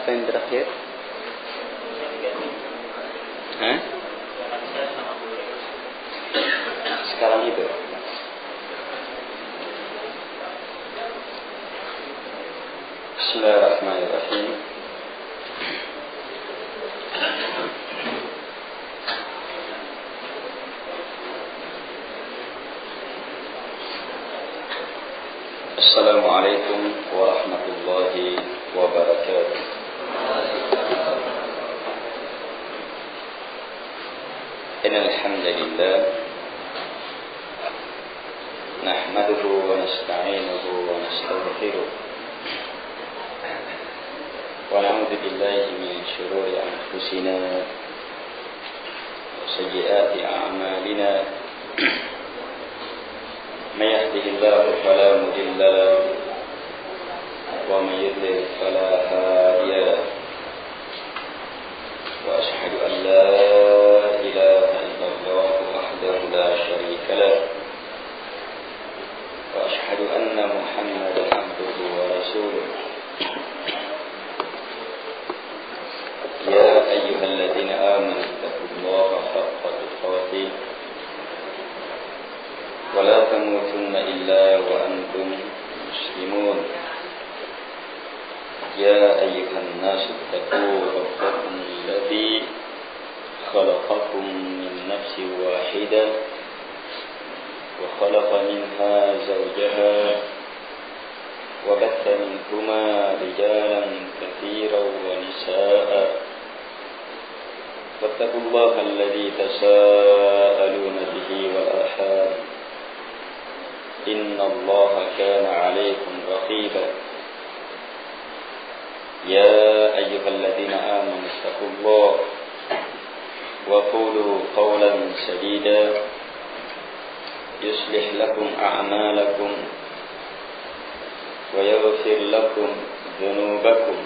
Apa yang terakhir? Hah? Sekarang itu. Bismillahirrahmanirrahim. Assalamualaikum warahmatullahi wabarakatuh. Innal hamdalillah nahmaduhu wa nasta'inuhu wa nastaghfiruh wa na'udzu billahi min shururi anfusina wa sayyiati a'malina. من يهده الله فلا مضل له ومن يضلل فلا هادي له وأشهد أن لا إله إلا الله وحده لا شريك له وأشهد أن محمدا عبده ورسوله. يا أيها الذين آمنوا اتقوا الله حق تقاته ولا تموتن إلا وأنتم مسلمون. يا أيها الناس اتقوا ربكم الذي خلقكم من نفس واحدة وخلق منها زوجها وبث منهما رجالا كثيرا ونساء واتقوا الله الذي تساءلون به والأرحام إن الله كان عليكم رقيبا. يا أيها الذين آمنوا اتقوا الله وقولوا قولا سديدا يصلح لكم أعمالكم ويغفر لكم ذنوبكم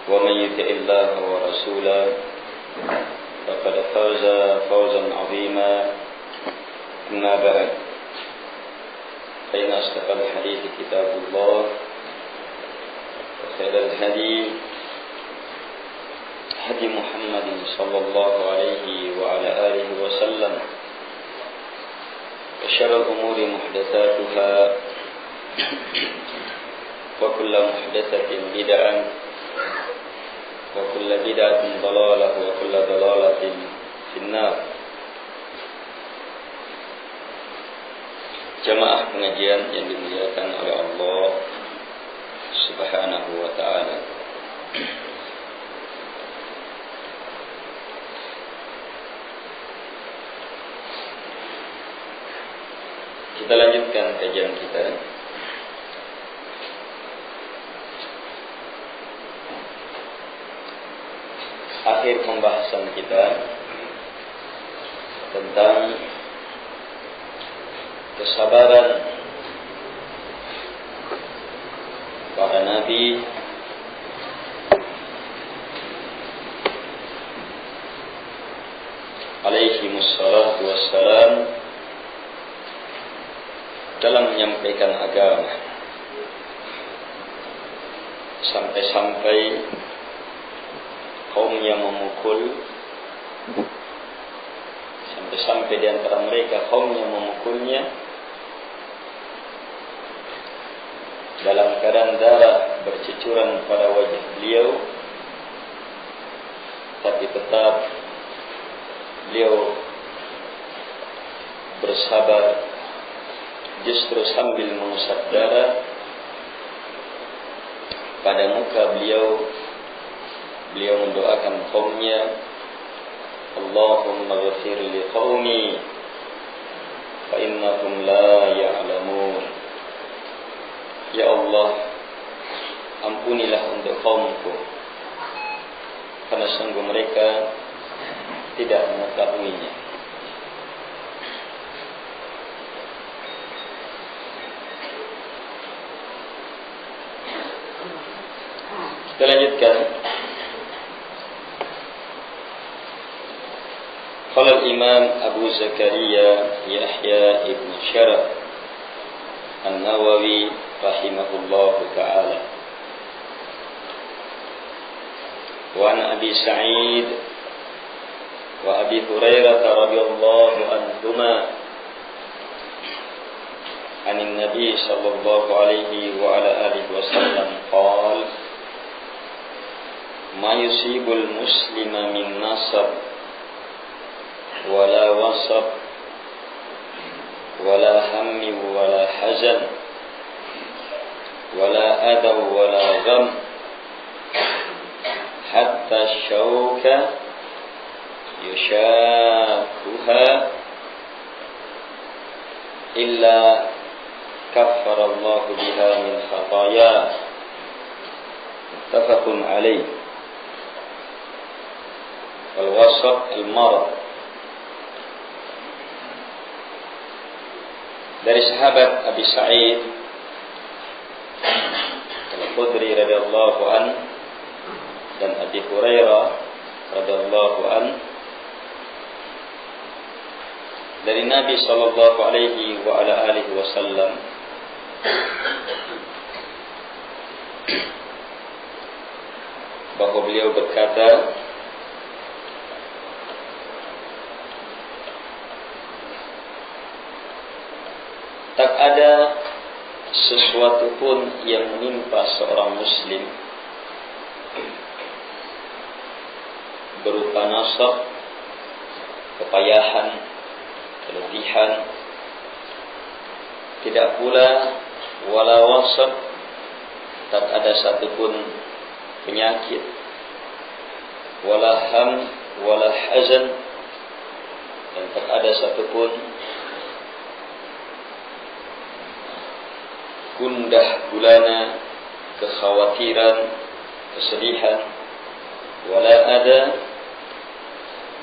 ومن يطع الله ورسوله فقد فاز فوزا عظيما. أما بعد فإن أصدق الحديث كتاب الله وخير الهدي هدي محمد صلى الله عليه وعلى آله وسلم وشر الأمور محدثاتها وكل محدثة بدعة وكل بدعة ضلالة وكل ضلالة في النار. Jamaah pengajian yang dimuliakan oleh Allah Subhanahu wa ta'ala. Kita lanjutkan kajian kita. Akhir pembahasan kita tentang kesabaran para nabi alaihimussalatu wassalam dalam menyampaikan agama, sampai-sampai kaumnya memukul, sampai-sampai di antara mereka kaumnya memukulnya dalam keadaan darah bercucuran pada wajah beliau, tapi tetap beliau bersabar, justru sambil mengusap darah pada muka beliau mendoakan kaumnya, Allahumma ghafir li qaumi fa innahum la ya'lamun. Ya Allah, ampunilah untuk kaumku karena sungguh mereka tidak mengetahuinya. Kita lanjutkan. Qala al-Imam Abu Zakaria Yahya ibn Sharaf An-Nawawi rahimahullahu ta'ala, wa an Abi Sa'id wa Abi Hurairah radhiyallahu anhuma anin Nabi sallallahu alaihi wa ala alihi wasallam qala ma yusibul muslima min nasab wala wasab wala hammi wala hazan wala adaw wala gham hatta syauka yushakuha illa kaffara Allah biha min khataya. Muttafaqun alaih. Wal wasab al marad. Dari sahabat Abi Sa'id Al-Khudri radhiyallahu an dan Abi Hurairah radhiyallahu an dari Nabi sallallahu alaihi wa ala alihi wasallam bahwa beliau berkata, tak ada sesuatu pun yang menimpa seorang muslim berupa nasab, kepayahan, keletihan, tidak pula wala wasab, tak ada satupun penyakit, wala ham, wala hazan, dan tak ada satupun gundah gulana, kekhawatiran, kesedihan, wala ada,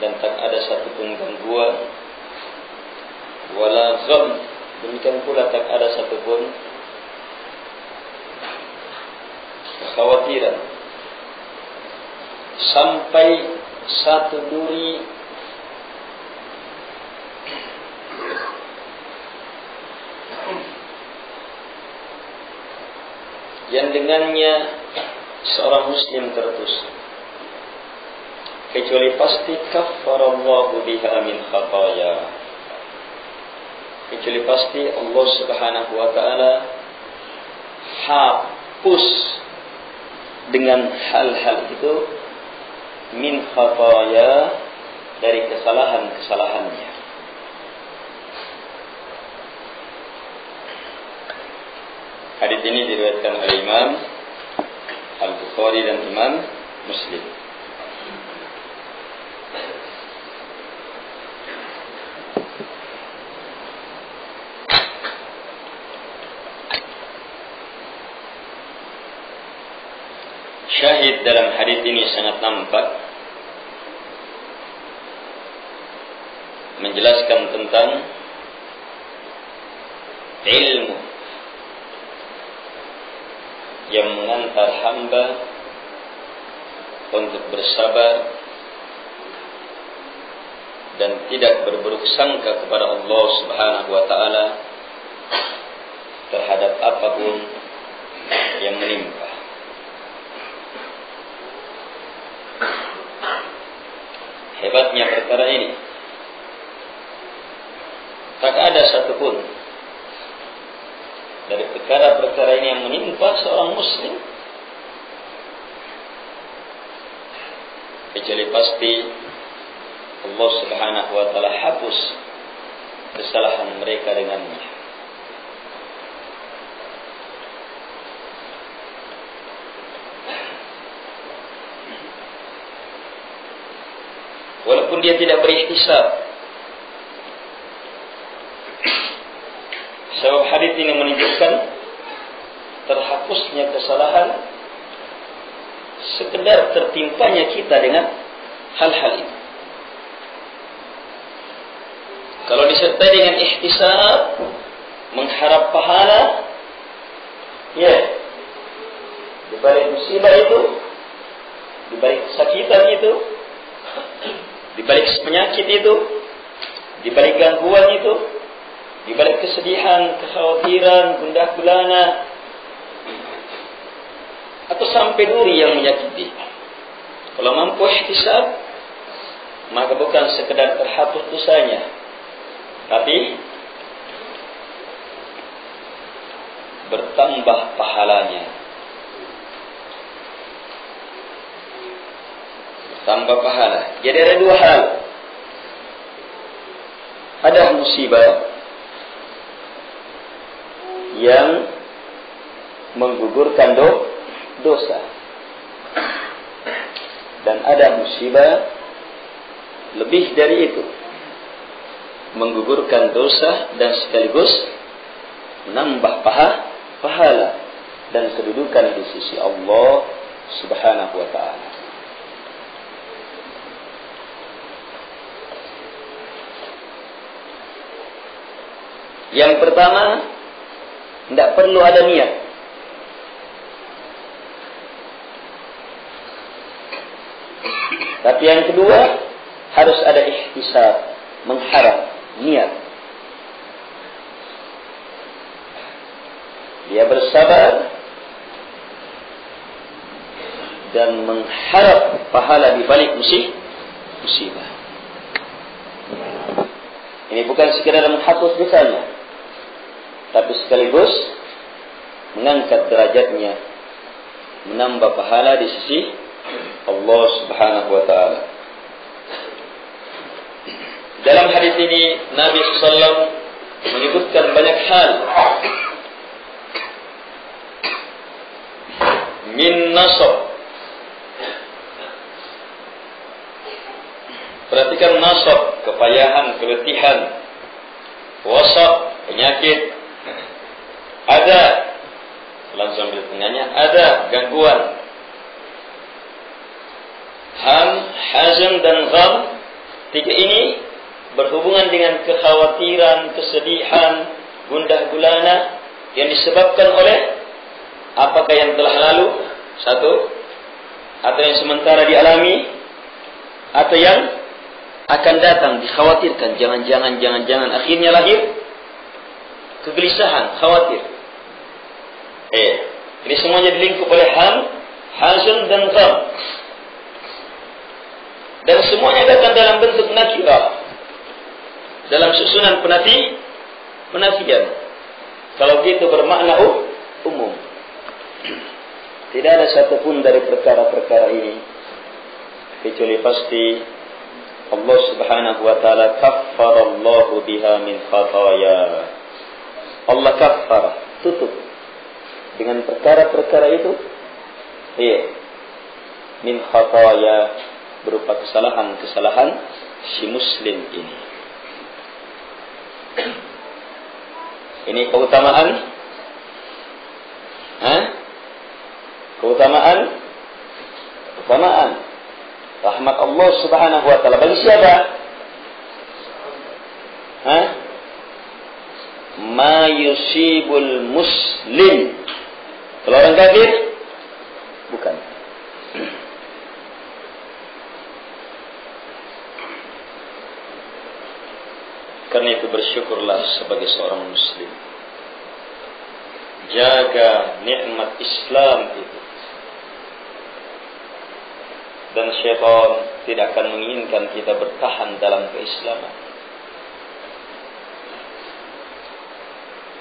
dan tak ada satupun gangguan, wala gham, demikian pula tak ada satupun kekhawatiran, sampai satu duri yang dengannya seorang muslim tertusuk, kecuali pasti kaffarallahu biha min khataya, kecuali pasti Allah Subhanahu wa taala hapus dengan hal-hal itu min khataya, dari kesalahan-kesalahannya. Hadis ini diriwayatkan oleh Imam Al-Bukhari dan Imam Muslim. Syahid dalam hadis ini sangat nampak menjelaskan tentang ilmu yang mengantar hamba untuk bersabar dan tidak berburuk sangka kepada Allah Subhanahu wa taala terhadap apapun yang menimpa. Hebatnya perkara ini, tak ada satupun dari perkara-perkara ini yang menimpa seorang muslim kecuali pasti Allah Subhanahu wa taala hapus kesalahan mereka dengannya. Walaupun dia tidak berihtisab. Sebab hadis ini menunjukkan terhapusnya kesalahan sekedar tertimpanya kita dengan hal-hal itu. Kalau disertai dengan ihtisab, mengharap pahala, ya, di balik musibah itu, di balik kesakitan itu, di balik penyakit itu, di balik gangguan itu, di balik kesedihan, kekhawatiran, gundah gulana, atau sampai duri yang menyakiti, Kalau mampu ihtisab, maka bukan sekedar terhapus dosanya, tapi bertambah pahalanya. Bertambah pahala. Jadi ada dua hal. Ada musibah yang menggugurkan dosa, dan ada musibah lebih dari itu, menggugurkan dosa dan sekaligus menambah pahala dan kedudukan di sisi Allah Subhanahu wa ta'ala. Yang pertama, tidak perlu ada niat. Tapi yang kedua, harus ada ihtisab, mengharap, niat. Dia bersabar dan mengharap pahala di balik musibah. Ini bukan sekadar menghapus dosanya, tapi sekaligus mengangkat derajatnya, menambah pahala di sisi Allah Subhanahu wa ta'ala. Dalam hadis ini Nabi SAW menyebutkan banyak hal. Min nasab. Perhatikan nasab, kepayahan, keletihan. Wasab, penyakit. Ada, langsung ambil tengahnya, ada gangguan. Ham, hazan dan gham, tiga ini berhubungan dengan kekhawatiran, kesedihan, gundah gulana yang disebabkan oleh apakah yang telah lalu, satu, atau yang sementara dialami, atau yang akan datang, dikhawatirkan, jangan-jangan akhirnya lahir kegelisahan, khawatir. Ini semuanya dilingkup oleh ham, hazan dan gham. Dan semuanya datang dalam bentuk nakirah, dalam susunan penafian. Kalau gitu bermakna umum. Tidak ada satupun dari perkara-perkara ini kecuali pasti Allah Subhanahu wa ta'ala kaffarallahu biha min khataya. Allah kaffar, tutup dengan perkara-perkara itu min khataya, berupa kesalahan-kesalahan si muslim ini. Ini keutamaan rahmat Allah Subhanahu wa ta'ala bagi siapa? Ma yusibul muslim. Kalau orang kafir bukan. Karena itu bersyukurlah sebagai seorang muslim. Jaga nikmat Islam itu. Dan syaitan tidak akan menginginkan kita bertahan dalam keislaman.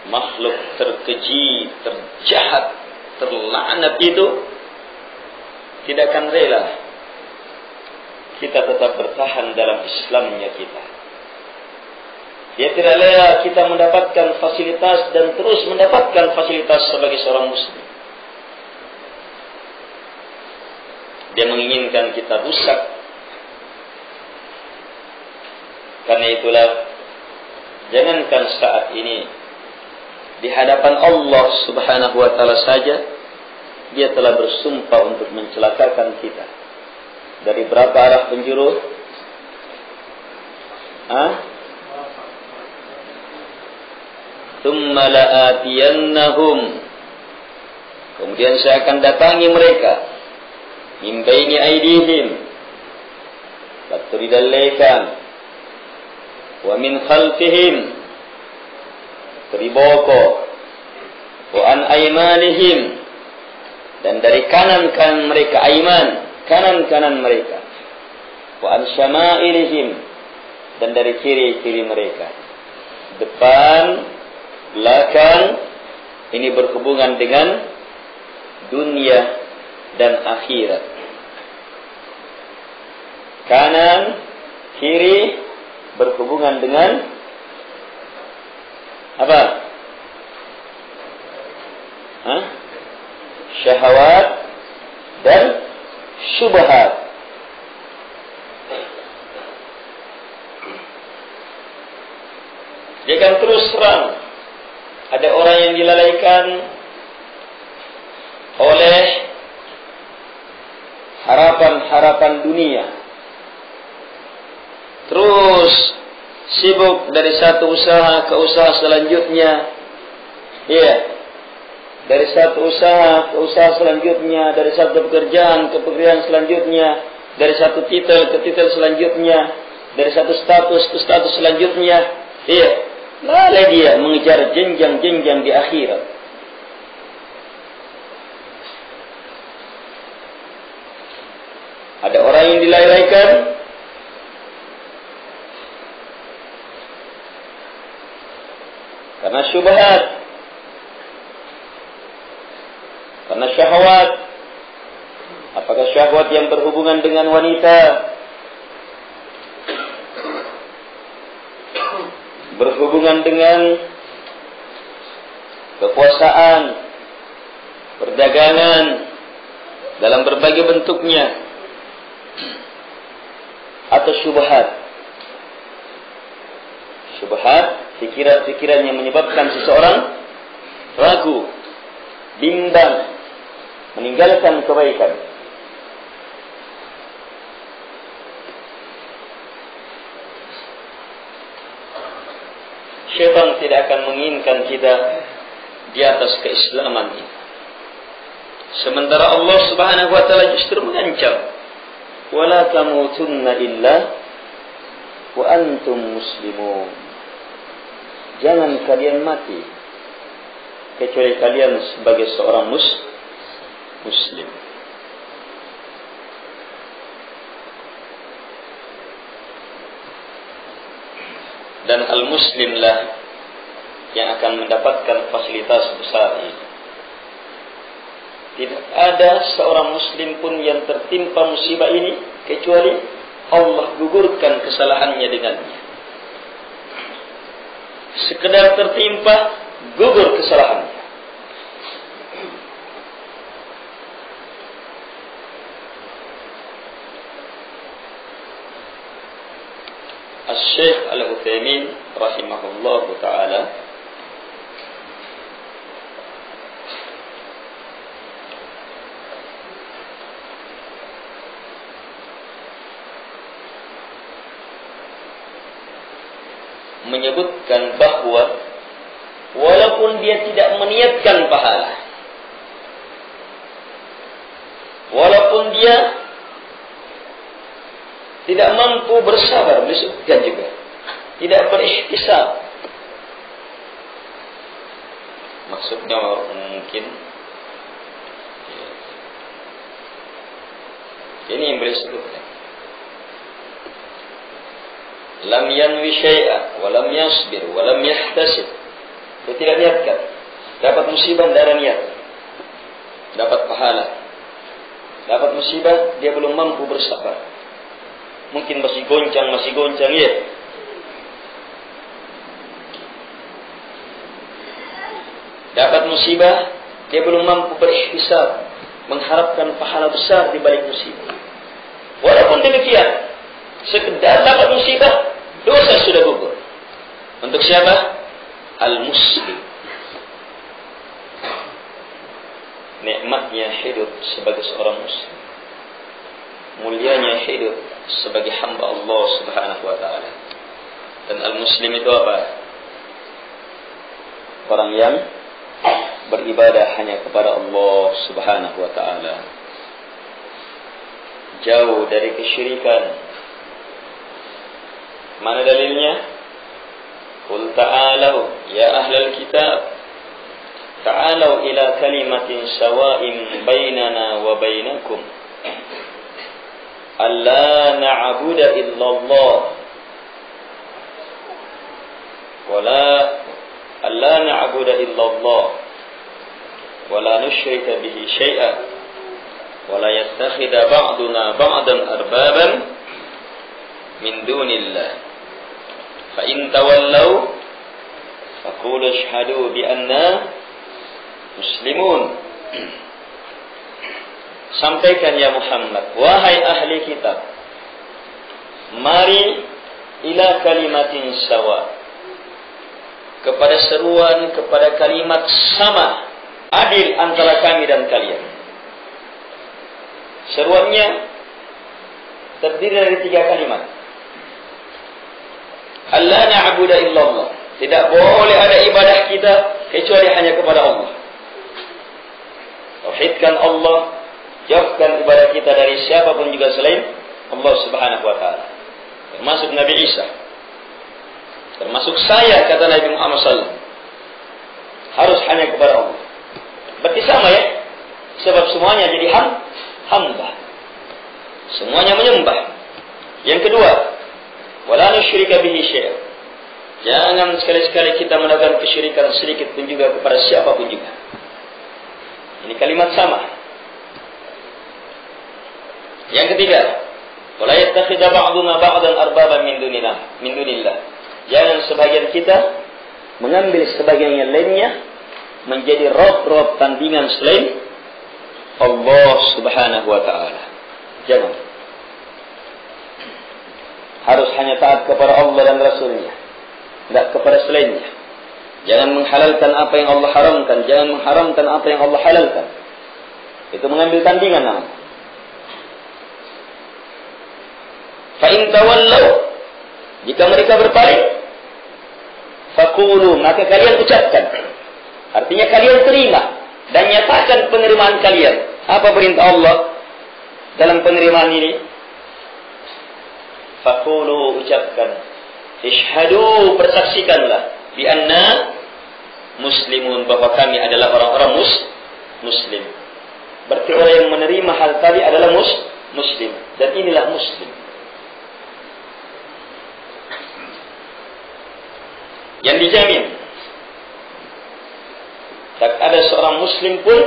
Makhluk terkeji, terjahat, terlaknat itu tidak akan rela kita tetap bertahan dalam Islamnya kita. Dia tidak rela kita mendapatkan fasilitas dan terus mendapatkan fasilitas sebagai seorang muslim. Dia menginginkan kita rusak. Karena itulah, jangankan saat ini di hadapan Allah Subhanahu wa ta'ala saja dia telah bersumpah untuk mencelakakan kita. Dari berapa arah penjuru? Tsumma la'atiyannahum, kemudian saya akan datangi mereka, min baini aydihim, dari wa min khalfihim, dari boko, wa an aymanihim, dan dari kanan mereka, ayman, kanan-kanan mereka. Wa an syama'ilihim, dan dari kiri-kiri mereka. Depan, belakang, ini berhubungan dengan dunia dan akhirat. Kanan, kiri berhubungan dengan apa? Syahwat dan syubhat. Dia akan terus serang. Ada orang yang dilalaikan oleh harapan-harapan dunia. Terus sibuk dari satu usaha ke usaha selanjutnya. Iya. Dari satu usaha ke usaha selanjutnya, dari satu pekerjaan ke pekerjaan selanjutnya, dari satu titel ke titel selanjutnya, dari satu status ke status selanjutnya. Iya. Lalai dia mengejar jenjang-jenjang di akhirat. Ada orang yang dilalaikan karena syubhat, karena syahwat. Apakah syahwat yang berhubungan dengan wanita, berhubungan dengan kekuasaan, perdagangan dalam berbagai bentuknya, atau syubhat. Syubhat, pikiran-pikiran yang menyebabkan seseorang ragu, bimbang, meninggalkan kebaikan. Syaitan tidak akan menginginkan kita di atas keislaman ini. Sementara Allah Subhanahu wa taala justru mengancam, "Wala tamutunna illa wa antum muslimun." Jangan kalian mati kecuali kalian sebagai seorang muslim. Dan al-muslimlah yang akan mendapatkan fasilitas besar ini. Tidak ada seorang muslim pun yang tertimpa musibah ini kecuali Allah gugurkan kesalahannya dengannya. Sekedar tertimpa, gugur kesalahannya. Al-Syekh Al-Utsaimin rahimahullahu ta'ala menyebutkan bahwa walaupun dia tidak meniatkan pahala, walaupun dia tidak mampu bersabar, disebutkan juga tidak berihtisab. Maksudnya mungkin ini yang boleh disebutkan, lam yanwi syai'a wa lam yasbir wa lam yahtasib. Dia tidak niatkan, dapat musibah tidak ada niat, dapat pahala, dapat musibah dia belum mampu bersabar. Mungkin masih goncang ya. Dapat musibah, dia belum mampu berihtisab, mengharapkan pahala besar di balik musibah. Walaupun demikian, sekedar dapat musibah, dosa sudah gugur. Untuk siapa? Al-Muslim. Nikmatnya hidup sebagai seorang muslim, mulianya hidup sebagai hamba Allah Subhanahu wa ta'ala. Dan al-muslim itu apa? Orang yang beribadah hanya kepada Allah Subhanahu wa ta'ala, jauh dari kesyirikan. Mana dalilnya? Qul ta'alau ya ahlal kitab, ta'alau ila kalimatin sawa'in bainana wa bainakum alla na'budu illallah wala alla na'budu illallah wala nusyrika bihi syai'an wala yattakhidha ba'duna ba'dan arbaban min dunillah fa in tawallaw faqulu ashhadu bi anna muslimun. Sampaikan ya Muhammad, wahai ahli kitab, mari ila kalimatin sawa, kepada seruan, kepada kalimat sama, adil antara kami dan kalian. Seruannya terdiri dari 3 kalimat. Allah na'budu illallah, tidak boleh ada ibadah kita kecuali hanya kepada Allah. Tauhidkan Allah, jauhkan ibadah kita dari siapapun juga selain Allah Subhanahu wa taala. Termasuk Nabi Isa. Termasuk saya, kata Nabi Muhammad SAW. Harus hanya kepada Allah. Berarti sama ya? Sebab semuanya jadi hamba. Semuanya menyembah. Yang kedua, wala nusyrika bihi syai'an. Jangan sekali-sekali kita melakukan kesyirikan sedikit pun juga kepada siapapun juga. Ini kalimat sama. Yang ketiga, wala yattakhidha ba'duna ba'dan arbaban min dunillah. Jangan sebagian kita mengambil sebagian yang lainnya menjadi rob-rob tandingan selain Allah Subhanahu wa taala. Jangan. Harus hanya taat kepada Allah dan Rasulnya, tidak kepada selainnya. Jangan menghalalkan apa yang Allah haramkan, jangan mengharamkan apa yang Allah halalkan. Itu mengambil tandingan namanya. Fa in tawallaw, jika mereka berpaling, faqulu, maka kalian ucapkan. Artinya kalian terima dan nyatakan penerimaan kalian. Apa perintah Allah dalam penerimaan ini? Faqulu, ucapkan. Ishhadu, persaksikanlah. Bi anna muslimun, bahwa kami adalah orang-orang muslim. Berarti orang yang menerima hal tadi adalah muslim. Dan inilah muslim. Yang dijamin, tak ada seorang muslim pun,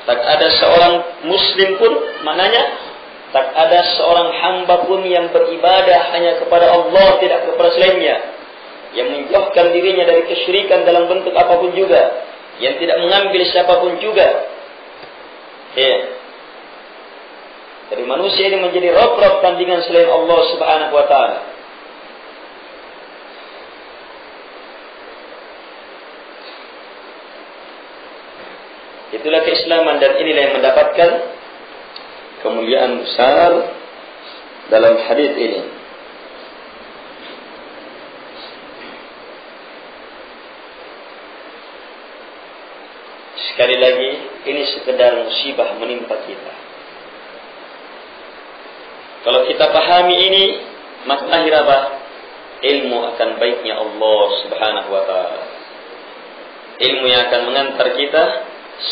tak ada seorang muslim pun, maknanya tak ada seorang hamba pun yang beribadah hanya kepada Allah, tidak kepada selainnya, yang menjauhkan dirinya dari kesyirikan dalam bentuk apapun juga, yang tidak mengambil siapapun juga. Dari manusia ini menjadi rob-rob tandingan selain Allah Subhanahu wa taala. Itulah keislaman, dan inilah yang mendapatkan kemuliaan besar dalam hadis ini. Sekali lagi, ini sekedar musibah menimpa kita. Kalau kita pahami ini, maka akhir apa? Ilmu akan baiknya Allah Subhanahu wa taala. Ilmu yang akan mengantar kita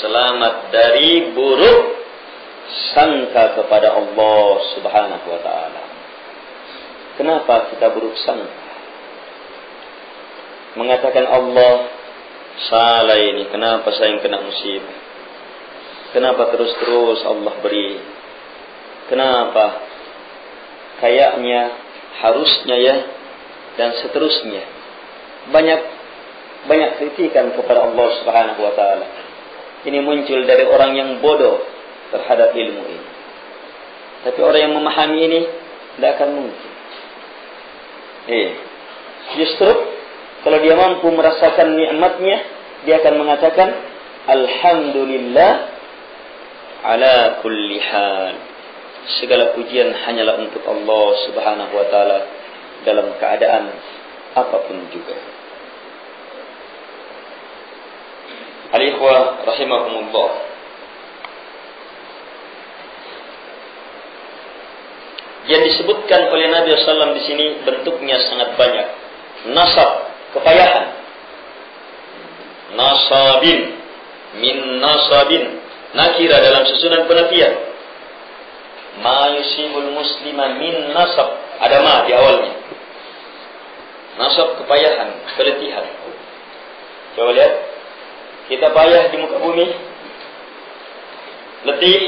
selamat dari buruk sangka kepada Allah Subhanahu wa taala. Kenapa kita buruk sangka? Mengatakan Allah salah ini, kenapa saya yang kena musibah? Kenapa terus-terus Allah beri? Kenapa? Kayaknya, harusnya ya, dan seterusnya. Banyak kritikan kepada Allah Subhanahu wa taala. Ini muncul dari orang yang bodoh terhadap ilmu ini. Tapi orang yang memahami ini tidak akan mungkin. Justru kalau dia mampu merasakan nikmatnya, dia akan mengatakan alhamdulillah ala kulli hal. Segala pujian hanyalah untuk Allah Subhanahu wa taala dalam keadaan apapun juga. Al-ikhwah rahimahumullah. Yang disebutkan oleh Nabi SAW di sini bentuknya sangat banyak. Nasab, kepayahan. Nasabin, min nasabin, nakira dalam susunan penafian. Ma yusibul muslima min nasab, ada ma di awalnya. Nasab kepayahan, keletihan. Coba lihat, kita payah di muka bumi, letih.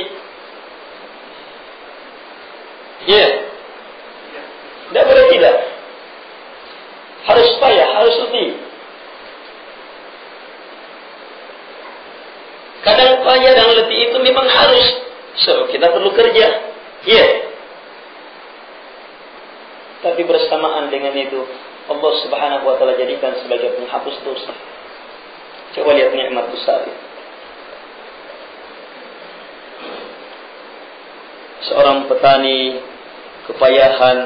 Ya, tidak boleh tidak. Harus payah, harus letih. Kadang payah dan letih itu memang harus. So, kita perlu kerja. Ya. Tapi bersamaan dengan itu, Allah Subhanahu wa taala jadikan sebagai penghapus dosa. Coba lihat nikmat besar. Seorang petani kepayahan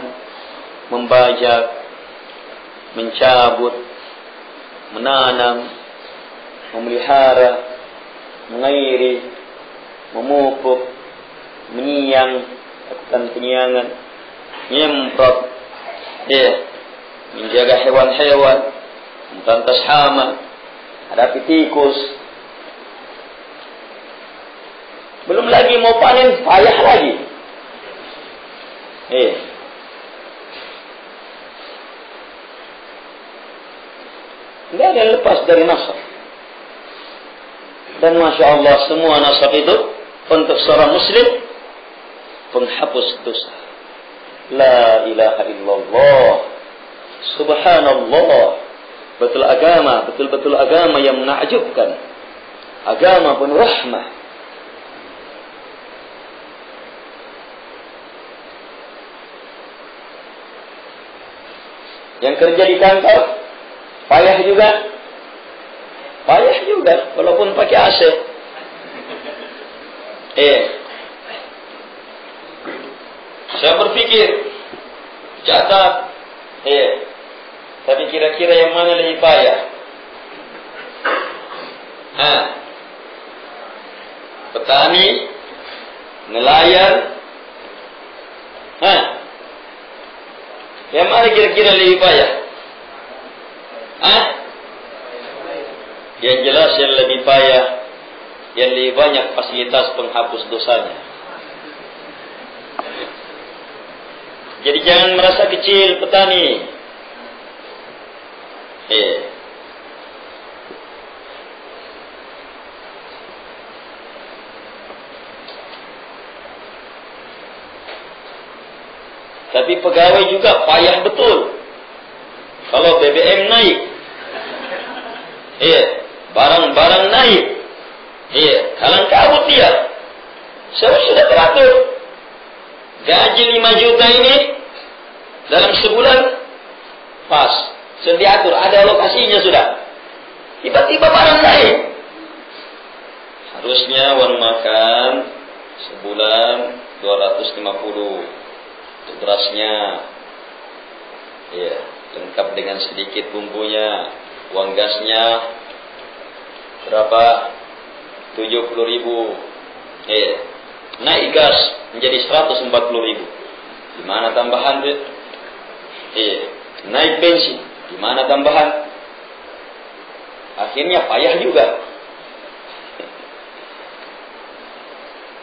membajak, mencabut, menanam, memelihara, mengairi, memupuk, menyiang, lakukan penyiangan, nyemprot, menjaga hewan-hewan, memberantas hama, hadapi tikus. Belum lagi mau panen, payah lagi. Tidak ada yang lepas dari nasab. Dan Masya Allah, semua nasab itu untuk seorang muslim penghapus dosa. La ilaha illallah, subhanallah. Betul agama, betul-betul agama yang menakjubkan. Agama penuh rahmah. Yang kerja di kantor payah juga. Payah juga walaupun pakai AC. Saya berpikir, catat. Tapi kira-kira yang mana lebih payah? Petani, nelayan. Yang mana kira-kira lebih payah? Yang jelas yang lebih payah, yang lebih banyak fasilitas penghapus dosanya. Jadi jangan merasa kecil petani. Tapi pegawai juga payah betul. Kalau BBM naik, barang-barang naik, kalang kabut dia. Sudah teratur. Gaji 5 juta ini dalam sebulan pas. Sudah diatur, ada lokasinya sudah. Tiba-tiba barang naik. Harusnya uang makan sebulan 250. Berasnya, lengkap dengan sedikit bumbunya. Uang gasnya berapa? 70.000. Naik gas menjadi 140.000. Di mana tambahan? Naik bensin. Di mana tambahan? Akhirnya payah juga.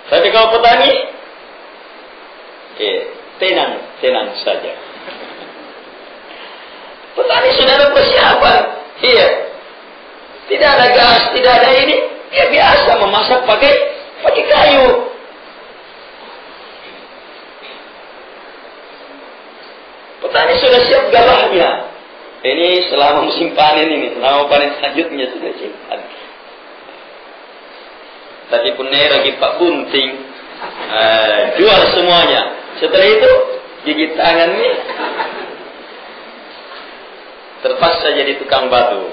Tapi kalau petani, tenang saja. Petani sudah ada persiapan. Tidak ada gas, tidak ada ini. Dia biasa memasak pakai kayu. Petani sudah siap galahnya. Ini selama musim panen ini, selama panen selanjutnya sudah simpan. Tapi pun lagi Pak Bunting, jual semuanya. Setelah itu gigit tangan nih, terpaksa jadi tukang batu.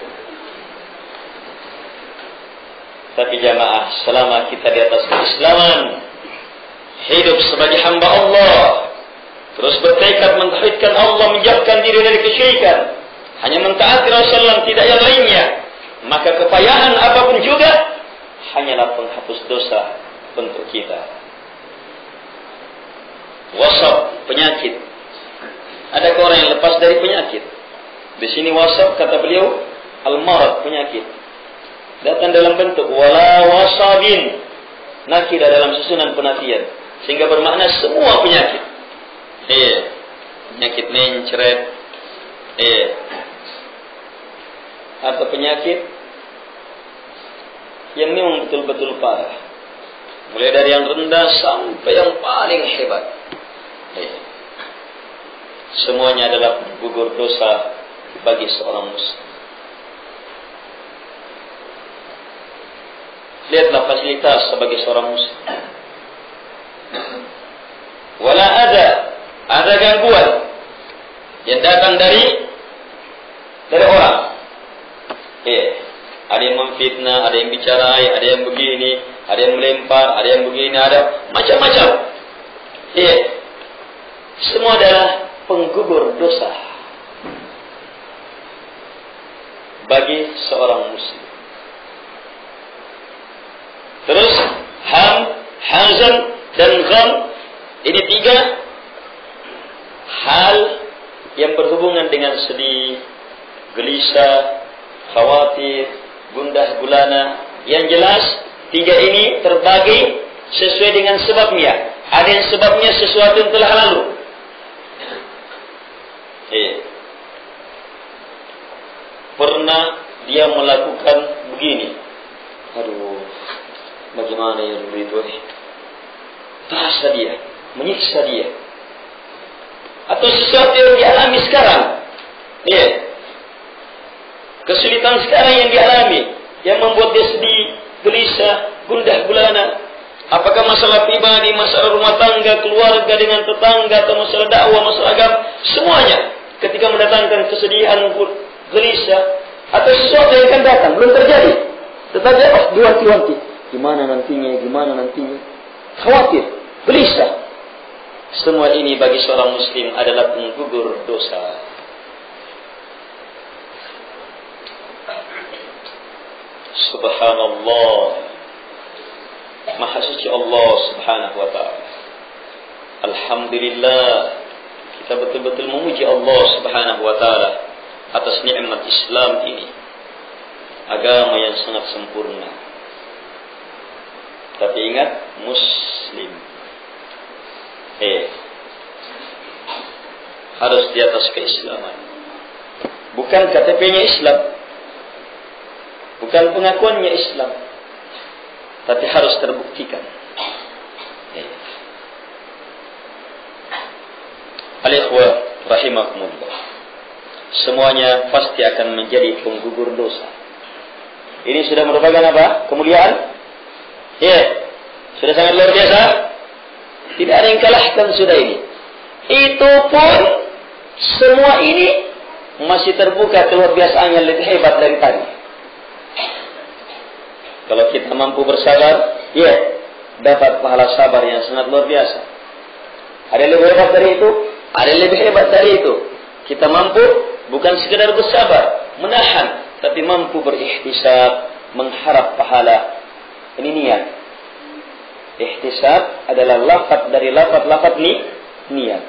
Tapi jamaah, selama kita di atas keislaman, hidup sebagai hamba Allah, terus bertekad mentauhidkan Allah, menjauhkan diri dari kesyirikan, hanya mentaati Rasulullah, tidak yang lainnya, maka kepayahan apapun juga hanyalah penghapus dosa untuk kita. Wasab, penyakit. Ada orang yang lepas dari penyakit. Di sini wasab, kata beliau, al-marad, penyakit. Datang dalam bentuk wala wasabin, Nakira dalam susunan penafian, sehingga bermakna semua penyakit. Penyakit mencret, atau penyakit yang memang betul-betul parah, mulai dari yang rendah sampai yang paling hebat. Semuanya adalah gugur dosa bagi seorang muslim. Lihatlah fasilitas sebagai seorang muslim. Wala ada gangguan yang datang dari orang. Ada yang memfitnah, ada yang bicarai, ada yang begini, ada yang melempar, ada yang begini, ada macam-macam. Semua adalah penggugur dosa bagi seorang muslim. Terus hazan dan gham, ini 3 hal yang berhubungan dengan sedih, gelisah, khawatir, gundah gulana. Yang jelas 3 ini terbagi sesuai dengan sebabnya. Ada yang sebabnya sesuatu yang telah lalu. Pernah dia melakukan begini, aduh, bagaimana ya dulu itu? Terasa dia, menyiksa dia. Atau sesuatu yang dialami sekarang, kesulitan sekarang yang dialami, yang membuat dia sedih, gelisah, gundah gulana. Apakah masalah pribadi, masalah rumah tangga, keluarga dengan tetangga, atau masalah dakwah, masalah agama, semuanya ketika mendatangkan kesedihan, gelisah, atau sesuatu yang akan datang belum terjadi, tetapi diwanti-wanti, gimana nantinya, khawatir, gelisah. Semua ini bagi seorang muslim adalah penggugur dosa. Subhanallah, Maha suci Allah Subhanahu wa ta'ala. Alhamdulillah, kita betul-betul memuji Allah Subhanahu wa ta'ala atas nikmat Islam ini, agama yang sangat sempurna. Tapi ingat, muslim harus di atas keislaman. Bukan KTP-nya Islam, bukan pengakuannya Islam, tapi harus terbuktikan. Al-ikhwah rahimakumullah, semuanya pasti akan menjadi penggugur dosa. Ini sudah merupakan apa? Kemuliaan? Sudah sangat luar biasa. Tidak ada yang kalahkan sudah ini. Itu pun semua ini masih terbuka keluar biasaan yang lebih hebat dari tadi. Kalau kita mampu bersabar, dapat pahala sabar yang sangat luar biasa. Ada yang lebih hebat dari itu, ada yang lebih hebat dari itu. Kita mampu bukan sekedar bersabar, menahan, tapi mampu berikhtisab, mengharap pahala. Ini niat. Ihtisab adalah lafaz dari lafaz niat.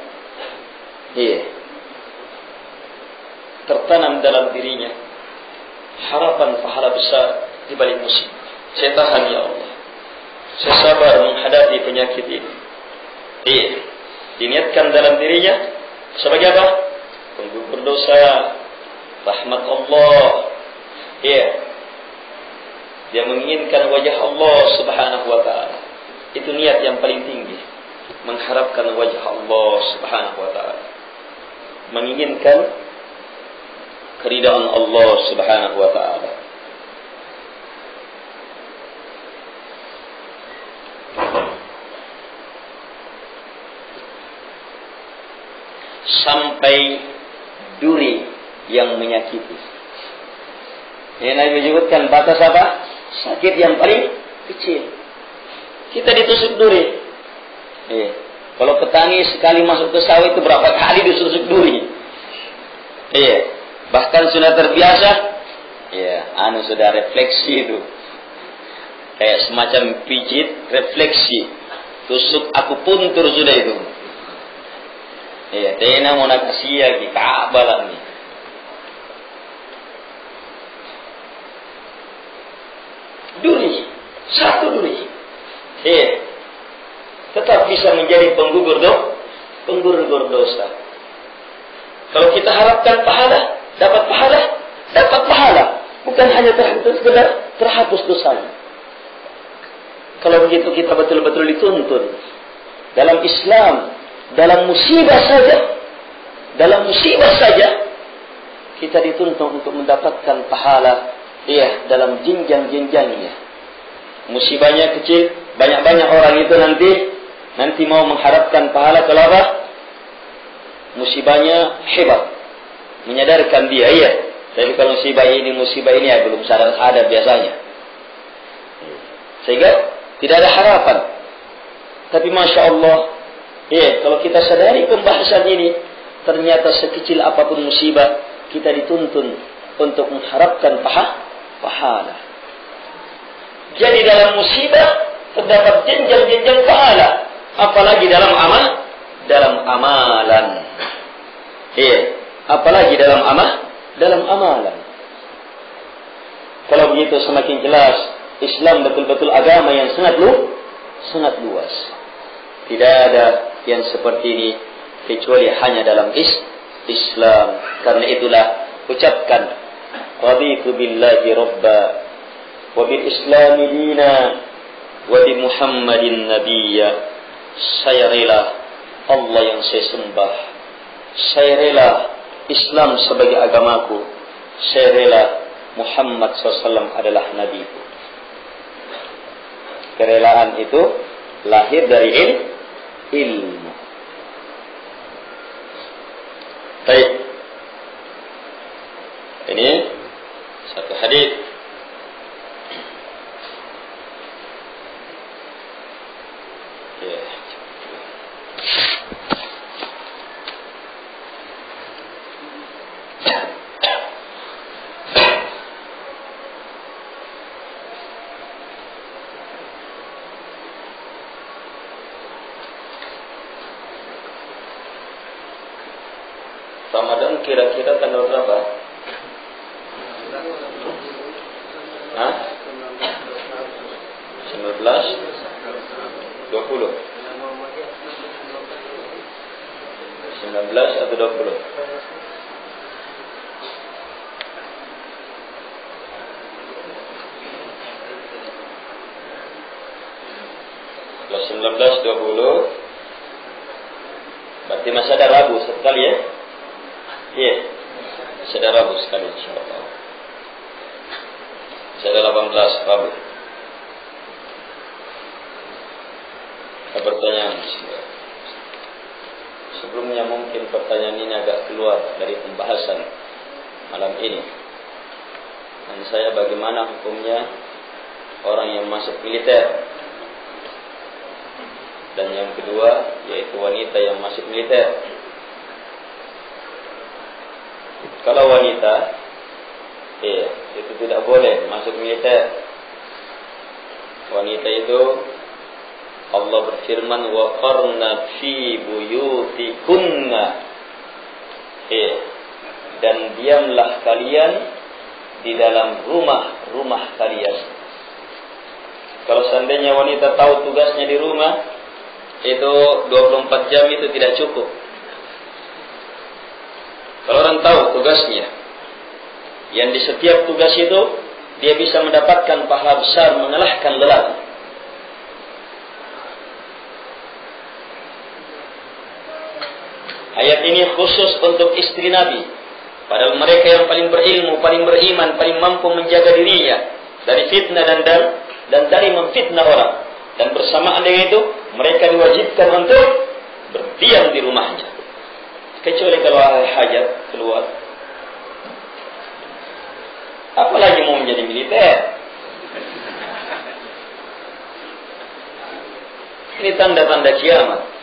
Tertanam dalam dirinya harapan pahala besar di balik musibah. Saya tahan ya Allah, saya sabar menghadapi penyakit ini. Diniatkan dalam dirinya sebagai apa? Penggugur dosa, rahmat Allah. Dia menginginkan wajah Allah Subhanahu wa ta'ala. Itu niat yang paling tinggi, mengharapkan wajah Allah Subhanahu wa ta'ala, menginginkan keridaan Allah Subhanahu wa ta'ala. Sampai duri yang menyakiti. Ini Nabi menyebutkan batas apa? Sakit yang paling kecil. Kita ditusuk duri. Kalau petani sekali masuk ke sawah itu berapa kali ditusuk duri? Bahkan sudah terbiasa. Sudah refleksi itu. Kayak semacam pijit refleksi. Tusuk aku puntur sudah itu. Tena mau nakasiya ki kaabalan ni. Duri, satu duri. bisa menjadi penggugur dosa. Kalau kita harapkan pahala, dapat pahala. Bukan hanya sekedar terhapus dosanya. Kalau begitu kita betul-betul dituntun dalam Islam, dalam musibah saja kita dituntun untuk mendapatkan pahala, dalam jenjang-jenjangnya. Musibahnya kecil, banyak-banyak orang itu nanti mau mengharapkan pahala. Kalau apa? Musibahnya hebat, menyadarkan dia, tapi kalau musibah ini ya belum sadar biasanya, sehingga tidak ada harapan. Tapi Masya Allah, kalau kita sadari pembahasan ini, ternyata sekecil apapun musibah, kita dituntun untuk mengharapkan pahala. Jadi dalam musibah terdapat jenjang-jenjang pahala, apalagi dalam amalan. Apalagi dalam amalan. Kalau begitu semakin jelas Islam betul-betul agama yang sangat luas. Tidak ada yang seperti ini kecuali hanya dalam Islam. Karena itulah ucapkan raditu billahi rabba wa bil islami dina wa bi Muhammadin nabiyya. Saya rela Allah yang saya sembah. Saya rela Islam sebagai agamaku. Saya rela Muhammad SAW adalah nabiku. Kerelaan itu lahir dari ilmu. Baik. Ini satu hadis. Ramadan kira-kira tanggal berapa? Hah? 19? 20? 19 atau 20? Kalau 19, 20 berarti masih ada Rabu sekali ya? Masih ada Rabu sekali insyaAllah. Masih ada 18 Rabu. Ada pertanyaan? Sebelumnya mungkin pertanyaan ini agak keluar dari pembahasan malam ini. Dan saya bagaimana hukumnya orang yang masuk militer. Dan yang kedua yaitu wanita yang masuk militer. Kalau wanita, itu tidak boleh masuk militer. Wanita itu Allah berfirman, wa qarna fi buyutikunna. Dan diamlah kalian di dalam rumah kalian. Kalau seandainya wanita tahu tugasnya di rumah, itu 24 jam itu tidak cukup. Kalau orang tahu tugasnya, yang di setiap tugas itu dia bisa mendapatkan pahala besar mengalahkan lelaki. Ayat ini khusus untuk istri Nabi. Padahal mereka yang paling berilmu, paling beriman, paling mampu menjaga dirinya dari fitnah dan dari memfitnah orang. Dan bersamaan dengan itu, mereka diwajibkan untuk berdiam di rumahnya. Kecuali kalau ada hajat keluar. Apalagi mau menjadi militer. Ini tanda-tanda kiamat.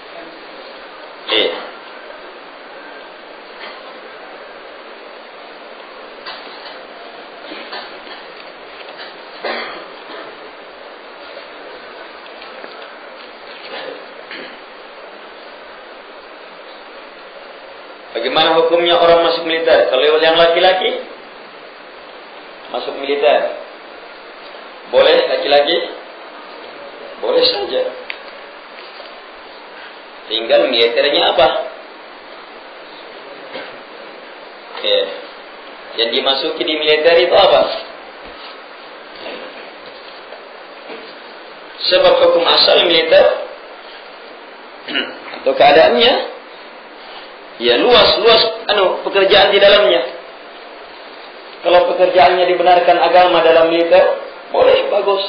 Bagaimana hukumnya orang masuk militer? Kalau yang laki-laki masuk militer, boleh laki-laki? Boleh saja. Tinggal militernya apa? Yang dimasuki di militer itu apa? Sebab hukum asal militer atau keadaannya ya luas pekerjaan di dalamnya. Kalau pekerjaannya dibenarkan agama dalam militer, boleh, bagus.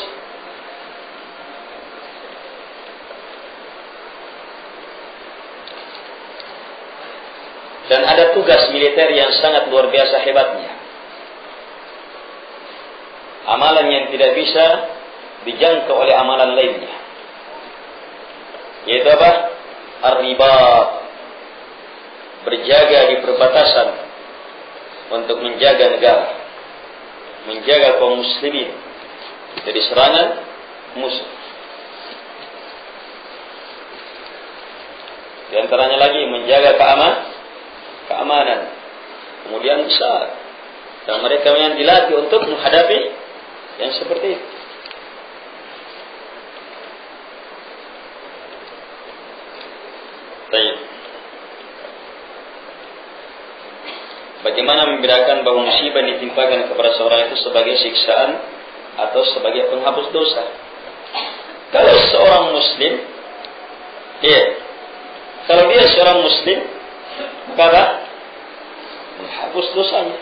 Dan ada tugas militer yang sangat luar biasa hebatnya. Amalan yang tidak bisa dijangkau oleh amalan lainnya. Yaitu apa? Ar-ribat. Berjaga di perbatasan untuk menjaga negara, menjaga kaum muslimin dari serangan musuh. Di antaranya lagi menjaga keamanan. Kemudian besar. Dan mereka yang dilatih untuk menghadapi yang seperti itu. Baik. Bagaimana membedakan bahwa musibah yang ditimpakan kepada seorang itu sebagai siksaan atau sebagai penghapus dosa? Kalau seorang muslim, kalau dia seorang muslim, maka menghapus dosanya.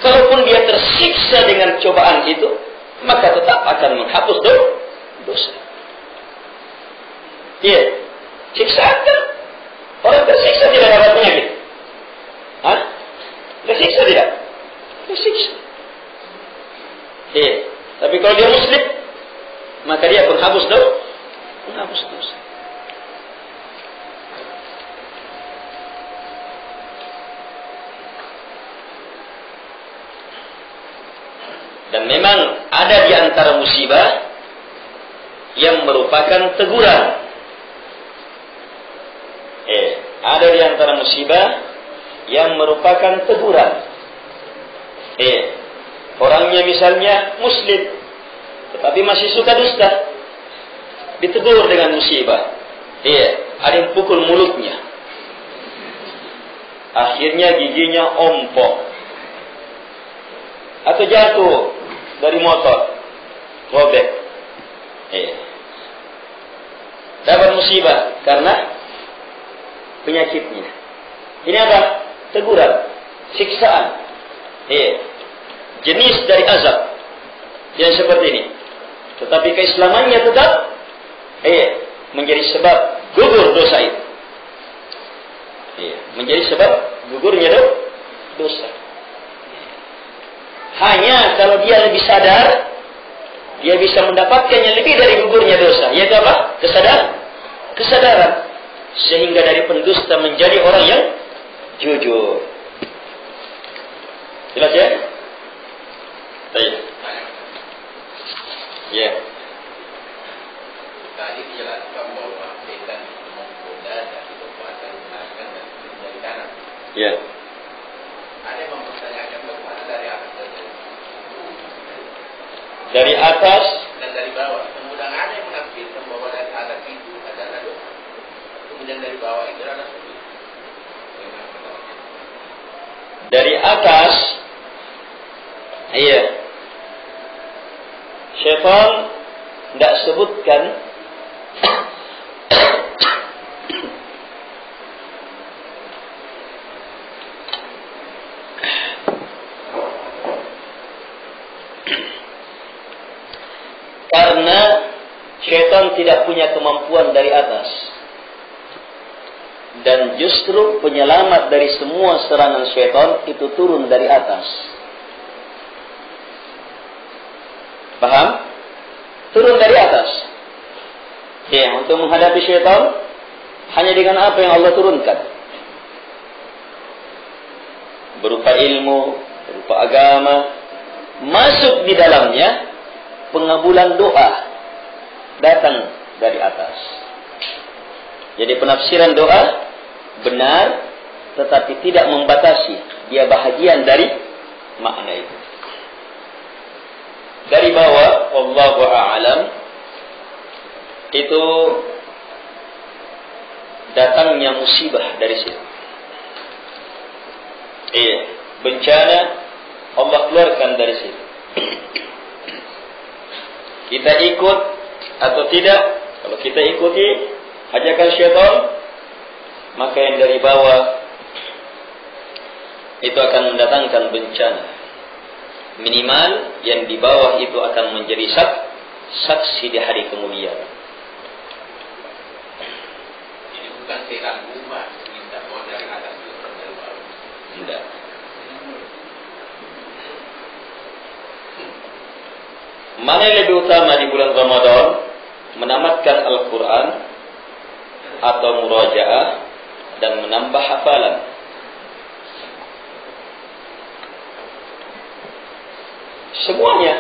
Kalaupun dia tersiksa dengan cobaan itu, maka tetap akan menghapus dosa. Siksaan kan? Orang tersiksa tidak dapat penyakit. Tersiksa tidak? Tersiksa. Tapi kalau dia muslim, maka dia menghapus dosa. Dan memang ada di antara musibah yang merupakan teguran. Ada di antara musibah yang merupakan teguran. Orangnya misalnya muslim, tetapi masih suka dusta, ditegur dengan musibah. Ada yang pukul mulutnya, akhirnya giginya ompong, atau jatuh dari motor, robek. Dapat musibah karena penyakitnya. Ini apa? Teguran, siksaan. Jenis dari azab yang seperti ini. Tetapi keislamannya tetap menjadi sebab gugur dosa itu. Menjadi sebab gugurnya dosa. Hanya kalau dia lebih sadar, dia bisa mendapatkannya lebih dari gugurnya dosa. Yaitu apa? Kesadaran. Sehingga dari pendusta menjadi orang yang jujur. Jelas ya? Baik. Ya. Tadi dijelaskan bahwa setan menggoda dan berkuasa menggunakan dan dari kanan. Ya. Ada yang mempertanyakan bagaimana dari atas dan dari atas dan dari bawah. Kemudian ada yang menafsirkan bahwa dari atas itu adalah dosa. Kemudian dari bawah itu adalah sujud. Dari atas, syaitan tidak sebutkan karena syaitan tidak punya kemampuan dari atas. Dan justru penyelamat dari semua serangan syaitan itu turun dari atas. Paham? Turun dari atas. Untuk menghadapi syaitan hanya dengan apa yang Allah turunkan. Berupa ilmu, berupa agama. Masuk di dalamnya pengabulan doa datang dari atas. Jadi penafsiran doa benar, tetapi tidak membatasi. Dia bahagian dari makna itu. Dari bawah, wallahu a'lam, itu datangnya musibah dari situ. Iya, bencana Allah keluarkan dari situ. Kita ikut atau tidak? Kalau kita ikuti ajakan syaitan, maka yang dari bawah itu akan mendatangkan bencana. Minimal yang di bawah itu akan menjadi saksi di hari kemuliaan. Ini bukan setan umat, minta mohon dari atas turun dari bawah. Tidak. Mana yang lebih utama di bulan Ramadan? Menamatkan Al-Quran atau murajaah dan menambah hafalan. Semuanya.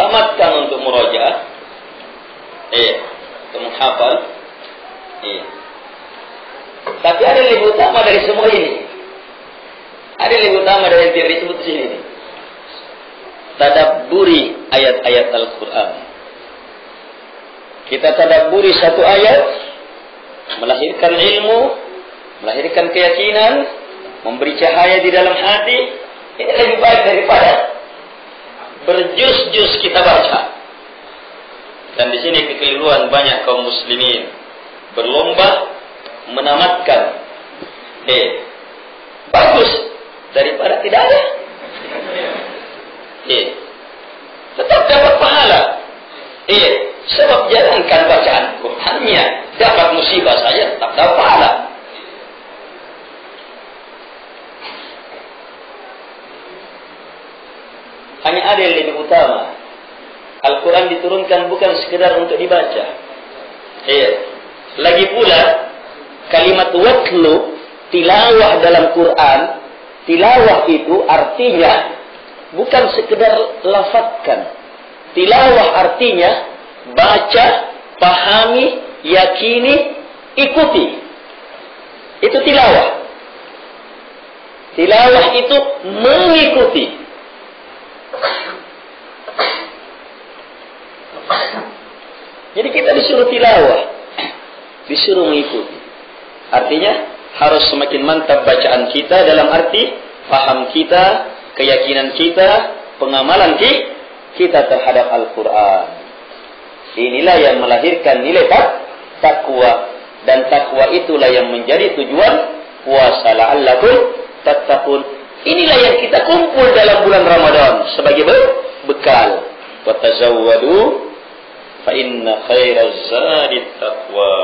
Tamatkan untuk murajaah, untuk menghafal. Tapi ada yang lebih utama dari semua ini. Ada yang lebih utama dari yang tidak disebut di sini. Tadabburi ayat-ayat Al-Quran. Kita tadabburi satu ayat, melahirkan ilmu, melahirkan keyakinan, memberi cahaya di dalam hati. Ini lebih baik daripada berjus-jus kita baca. Dan di sini kekeliruan banyak kaum muslimin, berlomba menamatkan. Bagus daripada tidak ada. Tetap dapat pahala. Sebab jalankan bacaan Qurannya, dapat musibah saja tetap dapat pahala. Hanya ada yang lebih utama. Al-Quran diturunkan bukan sekedar untuk dibaca. Lagi pula kalimat watlu, tilawah dalam Quran, tilawah itu artinya bukan sekedar lafazkan. Tilawah artinya baca, pahami, yakini, ikuti. Itu tilawah. Tilawah itu mengikuti. Jadi kita disuruh tilawah, disuruh mengikuti. Artinya harus semakin mantap bacaan kita dalam arti paham kita, keyakinan kita, pengamalan kita terhadap Al-Quran. Inilah yang melahirkan nilai takwa, dan takwa itulah yang menjadi tujuan puasa la'allakum tattaqun. Inilah yang kita kumpul dalam bulan Ramadan sebagai bekal. Wa tazawwadu fa inna khairaz zadi taqwa.